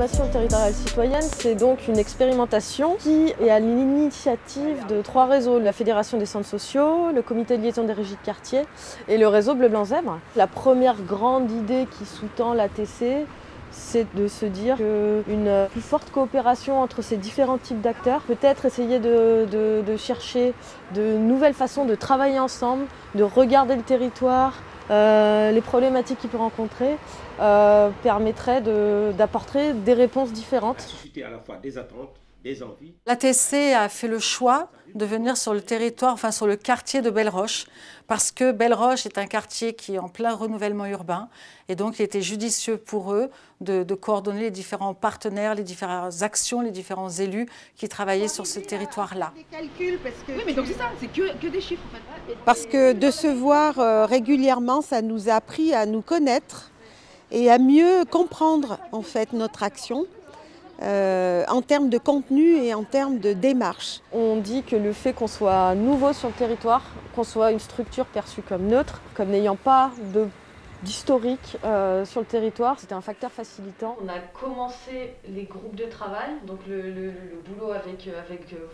programmation territoriale citoyenne, c'est donc une expérimentation qui est à l'initiative de 3 réseaux, la Fédération des centres sociaux, le Comité de liaison des régies de quartier et le réseau Bleu Blanc Zèbre. La première grande idée qui sous-tend l'ATC, c'est de se dire qu'une plus forte coopération entre ces différents types d'acteurs, peut-être essayer de chercher de nouvelles façons de travailler ensemble, de regarder le territoire, les problématiques qu'il peut rencontrer, permettrait d'apporter des réponses différentes. Susciter à la fois des attentes, des envies. L'ATC a fait le choix de venir sur le territoire, enfin sur le quartier de Belle-Roche, parce que Belle-Roche est un quartier qui est en plein renouvellement urbain, et donc il était judicieux pour eux de coordonner les différents partenaires, les différentes actions, les différents élus qui travaillaient sur ce territoire-là. Oui, mais donc c'est ça, c'est que des chiffres en fait. Parce que de se voir régulièrement, ça nous a appris à nous connaître et à mieux comprendre en fait notre action. En termes de contenu et en termes de démarche. On dit que le fait qu'on soit nouveau sur le territoire, qu'on soit une structure perçue comme neutre, comme n'ayant pas d'historique sur le territoire, c'était un facteur facilitant. On a commencé les groupes de travail, donc le boulot avec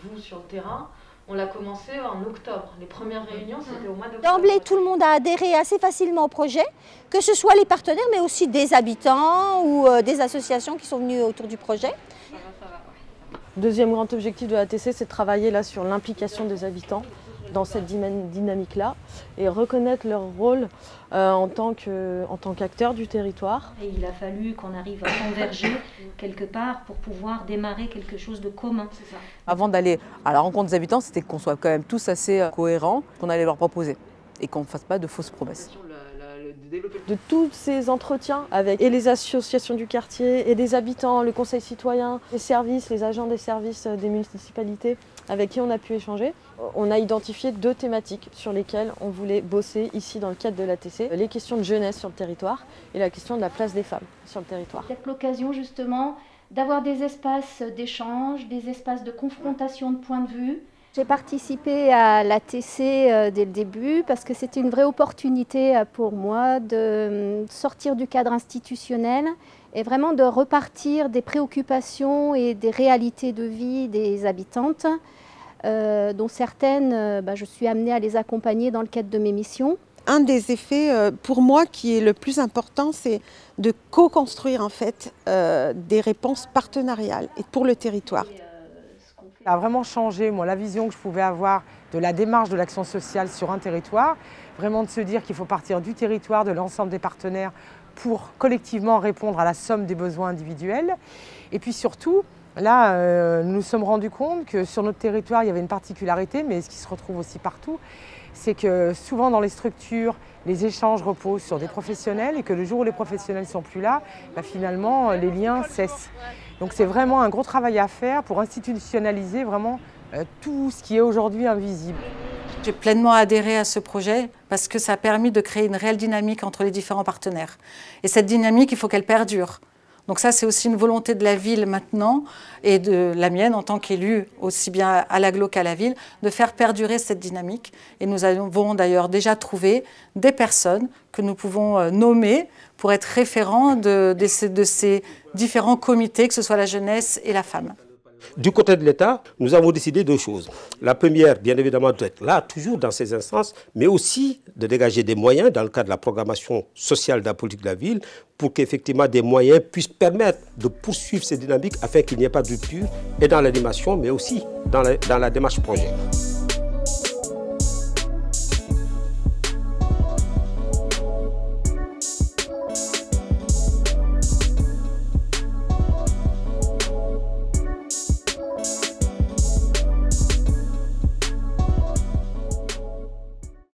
vous sur le terrain. On l'a commencé en octobre. Les premières réunions, c'était au mois d'octobre. D'emblée, tout le monde a adhéré assez facilement au projet, que ce soit les partenaires, mais aussi des habitants ou des associations qui sont venues autour du projet. Deuxième grand objectif de l'ATC, c'est de travailler là sur l'implication des habitants dans cette dynamique-là et reconnaître leur rôle en tant qu'acteurs du territoire. Et il a fallu qu'on arrive à converger quelque part pour pouvoir démarrer quelque chose de commun. Avant d'aller à la rencontre des habitants, c'était qu'on soit quand même tous assez cohérents, qu'on allait leur proposer et qu'on ne fasse pas de fausses promesses. De tous ces entretiens avec et les associations du quartier et des habitants, le conseil citoyen, les services, les agents des services des municipalités avec qui on a pu échanger, on a identifié 2 thématiques sur lesquelles on voulait bosser ici dans le cadre de l'ATC. Les questions de jeunesse sur le territoire et la question de la place des femmes sur le territoire. Peut-être l'occasion justement d'avoir des espaces d'échange, des espaces de confrontation de points de vue. J'ai participé à l'ATC dès le début parce que c'était une vraie opportunité pour moi de sortir du cadre institutionnel et vraiment de repartir des préoccupations et des réalités de vie des habitantes, dont certaines, je suis amenée à les accompagner dans le cadre de mes missions. Un des effets pour moi qui est le plus important, c'est de co-construire en fait des réponses partenariales et pour le territoire. Ça a vraiment changé, moi, la vision que je pouvais avoir de la démarche de l'action sociale sur un territoire. Vraiment de se dire qu'il faut partir du territoire, de l'ensemble des partenaires pour collectivement répondre à la somme des besoins individuels. Et puis surtout, là, nous nous sommes rendus compte que sur notre territoire, il y avait une particularité, mais ce qui se retrouve aussi partout, c'est que souvent dans les structures, les échanges reposent sur des professionnels et que le jour où les professionnels ne sont plus là, finalement, les liens cessent. Donc c'est vraiment un gros travail à faire pour institutionnaliser vraiment tout ce qui est aujourd'hui invisible. J'ai pleinement adhéré à ce projet parce que ça a permis de créer une réelle dynamique entre les différents partenaires. Et cette dynamique, il faut qu'elle perdure. Donc ça, c'est aussi une volonté de la ville maintenant et de la mienne en tant qu'élue, aussi bien à l'agglo qu'à la ville, de faire perdurer cette dynamique. Et nous avons d'ailleurs déjà trouvé des personnes que nous pouvons nommer pour être référents de ces différents comités, que ce soit la jeunesse et la femme. Du côté de l'État, nous avons décidé 2 choses. La première, bien évidemment, d'être là, toujours dans ces instances, mais aussi de dégager des moyens dans le cadre de la programmation sociale de la politique de la ville pour qu'effectivement des moyens puissent permettre de poursuivre ces dynamiques afin qu'il n'y ait pas de rupture et dans l'animation, mais aussi dans la démarche projet.